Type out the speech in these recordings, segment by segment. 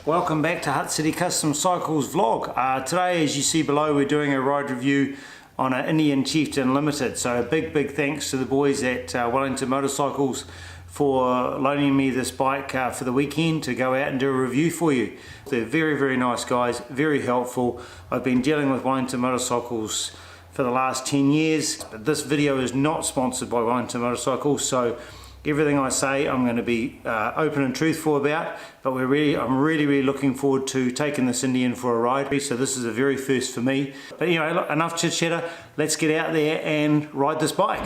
Welcome back to Hut City Custom Cycles vlog. Today, as you see below, we're doing a ride review on an Indian Chieftain Ltd. So a big thanks to the boys at Wellington Motorcycles for loaning me this bike for the weekend to go out and do a review for you. They're very nice guys, very helpful. I've been dealing with Wellington Motorcycles for the last 10 years. But this video is not sponsored by Wellington Motorcycles, so everything I say I'm going to be open and truthful about, but I'm really looking forward to taking this Indian for a ride. So this is a very first for me. But anyway, look, enough chit chatter, let's get out there and ride this bike.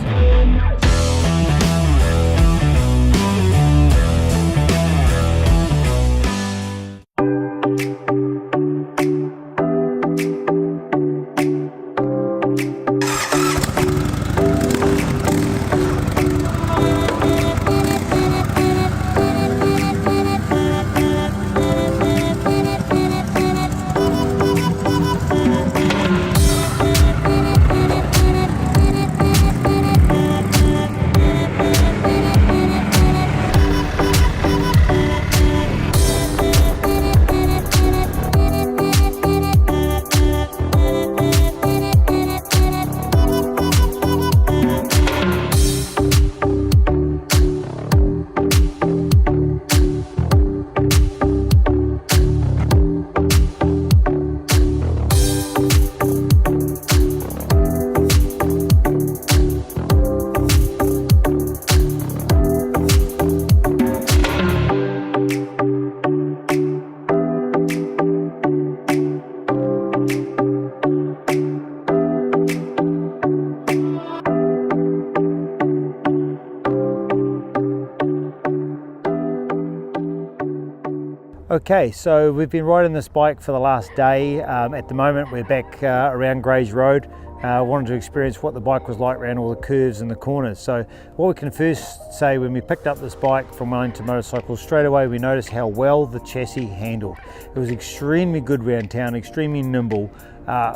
Okay, so we've been riding this bike for the last day. At the moment we're back around Grays Road. Wanted to experience what the bike was like around all the curves and the corners. So what we can first say, when we picked up this bike from Wellington Motorcycles, straight away we noticed how well the chassis handled. It was extremely good around town, extremely nimble,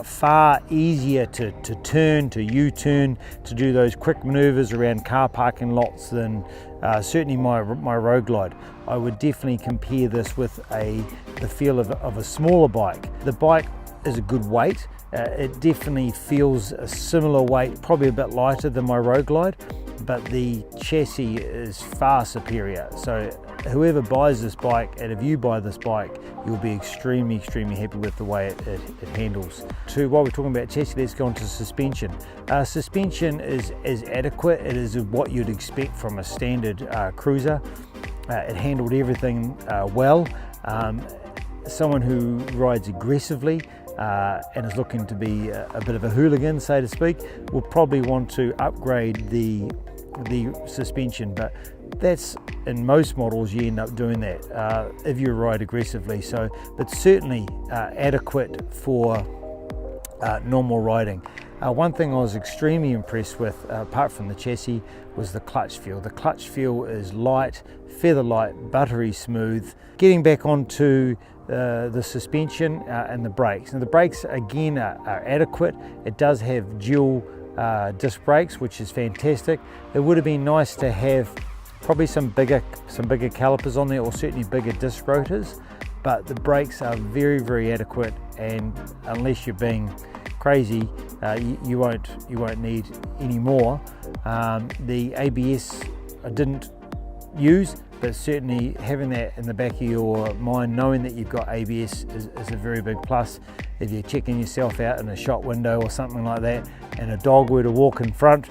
far easier to turn, to U-turn, to do those quick maneuvers around car parking lots than certainly my Road Glide. I would definitely compare this with the feel of a smaller bike. The bike is a good weight. It definitely feels a similar weight, probably a bit lighter than my Road Glide, but the chassis is far superior. So whoever buys this bike, and if you buy this bike, you'll be extremely happy with the way it handles. While we're talking about chassis, let's go on to suspension. Suspension is adequate. It is what you'd expect from a standard cruiser. It handled everything well. Someone who rides aggressively and is looking to be a bit of a hooligan, so to speak, will probably want to upgrade the suspension, but that's, in most models you end up doing that if you ride aggressively. So, but certainly adequate for normal riding. One thing I was extremely impressed with, apart from the chassis, was the clutch feel. The clutch feel is light, feather light, buttery smooth. Getting back onto the suspension and the brakes. Now the brakes again are adequate. It does have dual disc brakes, which is fantastic. It would have been nice to have probably some bigger calipers on there, or certainly bigger disc rotors, but the brakes are very adequate, and unless you're being crazy, you won't need any more. The ABS I didn't use, but certainly having that in the back of your mind, knowing that you've got ABS is a very big plus. If you're checking yourself out in a shop window or something like that, and a dog were to walk in front,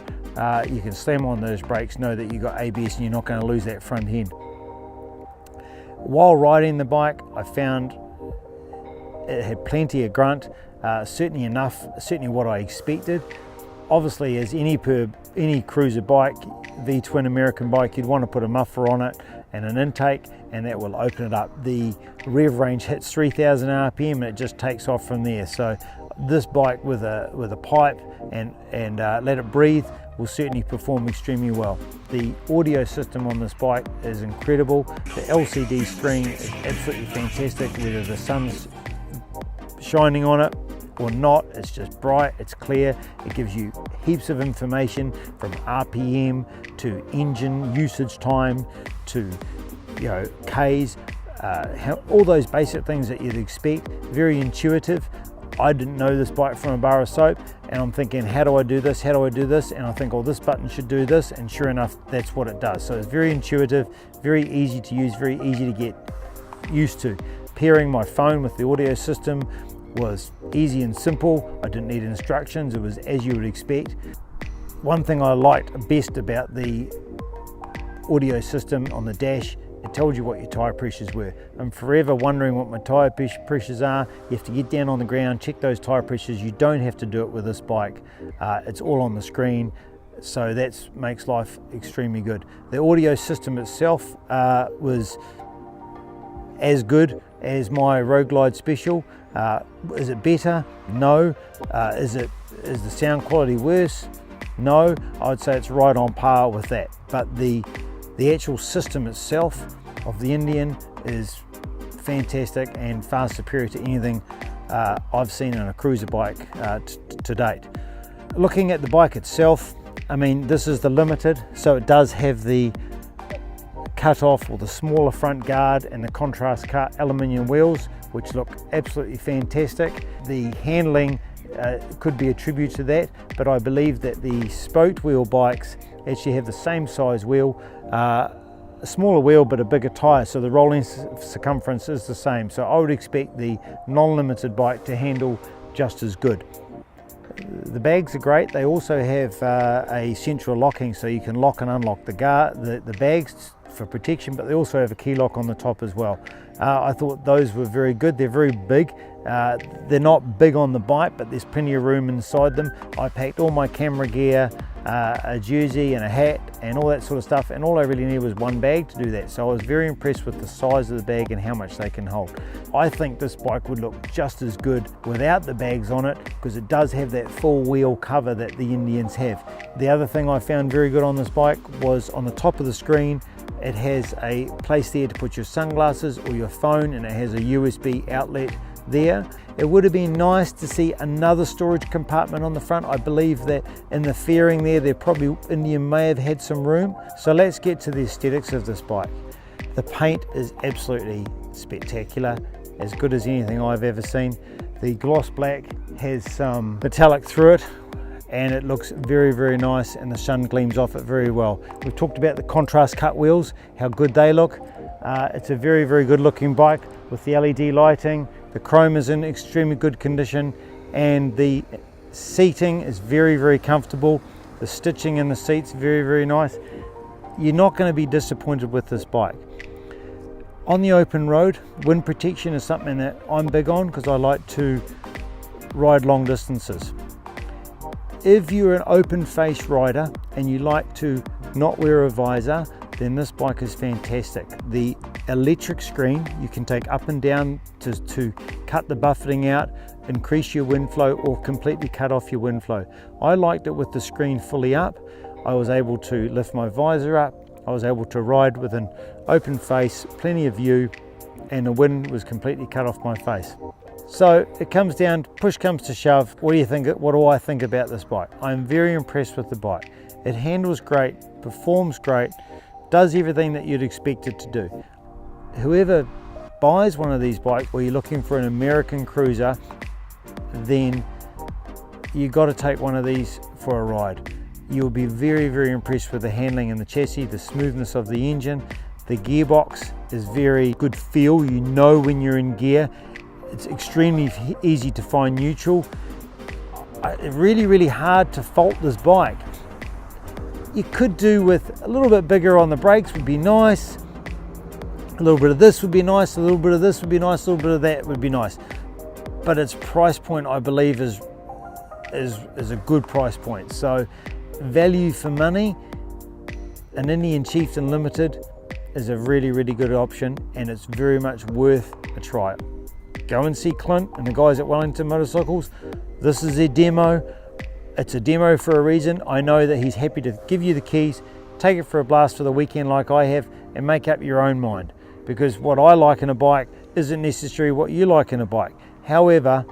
you can slam on those brakes, know that you've got ABS and you're not going to lose that front end. While riding the bike, I found it had plenty of grunt, certainly enough, certainly what I expected. Obviously, as any cruiser bike, V-twin American bike, you'd want to put a muffler on it and an intake, and that will open it up. The rev range hits 3,000 RPM and it just takes off from there. So this bike with a pipe and let it breathe will certainly perform extremely well. The audio system on this bike is incredible. The LCD screen is absolutely fantastic, whether the sun's shining on it or not. It's just bright, it's clear, it gives you heaps of information from RPM to engine usage time to Ks. all those basic things that you'd expect. Very intuitive. I didn't know this bike from a bar of soap, and I'm thinking, how do I do this? How do I do this? And I think, oh, this button should do this, and sure enough, that's what it does. So it's very intuitive, very easy to use, very easy to get used to. Pairing my phone with the audio system was easy and simple. I didn't need instructions. It was as you would expect. One thing I liked best about the audio system on the dash, it told you what your tyre pressures were. I'm forever wondering what my tyre pressures are. You have to get down on the ground, check those tyre pressures. You don't have to do it with this bike. It's all on the screen, so that makes life extremely good. The audio system itself was as good as my Road Glide Special. Is it better? No. Is the sound quality worse? No. I'd say it's right on par with that. But the actual system itself of the Indian is fantastic and far superior to anything I've seen in a cruiser bike to date. Looking at the bike itself, I mean, this is the Limited, so it does have the cut off or the smaller front guard and the contrast cut aluminium wheels, which look absolutely fantastic. The handling could be a tribute to that, but I believe that the spoked wheel bikes actually have the same size wheel, a smaller wheel but a bigger tyre, so the rolling circumference is the same. So I would expect the non-limited bike to handle just as good. The bags are great. They also have a central locking, so you can lock and unlock the bags for protection, but they also have a key lock on the top as well. I thought those were very good. They're very big. They're not big on the bike, but there's plenty of room inside them. I packed all my camera gear, a jersey and a hat and all that sort of stuff, and all I really needed was one bag to do that. So I was very impressed with the size of the bag and how much they can hold. I think this bike would look just as good without the bags on it, because it does have that full wheel cover that the Indians have. The other thing I found very good on this bike was on the top of the screen, it has a place there to put your sunglasses or your phone, and it has a USB outlet there. It would have been nice to see another storage compartment on the front. I believe that in the fairing there probably Indian may have had some room. So let's get to the aesthetics of this bike. The paint is absolutely spectacular, as good as anything I've ever seen. The gloss black has some metallic through it, and it looks very, very nice, and the sun gleams off it very well. We've talked about the contrast cut wheels, how good they look. It's a very, very good looking bike with the LED lighting. The chrome is in extremely good condition, and the seating is very, very comfortable. The stitching in the seats, very, very nice. You're not going to be disappointed with this bike. On the open road, wind protection is something that I'm big on because I like to ride long distances. If you're an open face rider and you like to not wear a visor, then this bike is fantastic. The electric screen you can take up and down to cut the buffeting out, increase your wind flow, or completely cut off your wind flow. I liked it with the screen fully up. I was able to lift my visor up. I was able to ride with an open face, plenty of view, and the wind was completely cut off my face. So it comes down, push comes to shove, what do you think? What do I think about this bike? I'm very impressed with the bike. It handles great, performs great, does everything that you'd expect it to do. Whoever buys one of these bikes, or you're looking for an American cruiser, then you got to take one of these for a ride. You'll be very, very impressed with the handling and the chassis, the smoothness of the engine. The gearbox is very good feel. You know when you're in gear. It's extremely easy to find neutral. Really, really hard to fault this bike. You could do with a little bit bigger on the brakes, would be nice. A little bit of this would be nice, a little bit of this would be nice, a little bit of that would be nice. But its price point, I believe, is a good price point. So value for money, an Indian Chieftain Limited is a really, really good option, and it's very much worth a try. Go and see Clint and the guys at Wellington Motorcycles. This is their demo. It's a demo for a reason. I know that he's happy to give you the keys, take it for a blast for the weekend like I have, and make up your own mind. Because what I like in a bike isn't necessarily what you like in a bike. However,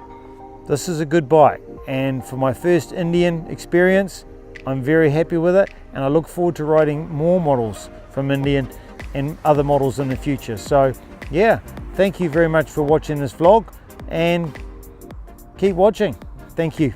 this is a good bike, and for my first Indian experience, I'm very happy with it, and I look forward to riding more models from Indian and other models in the future. So yeah, thank you very much for watching this vlog, and keep watching. Thank you.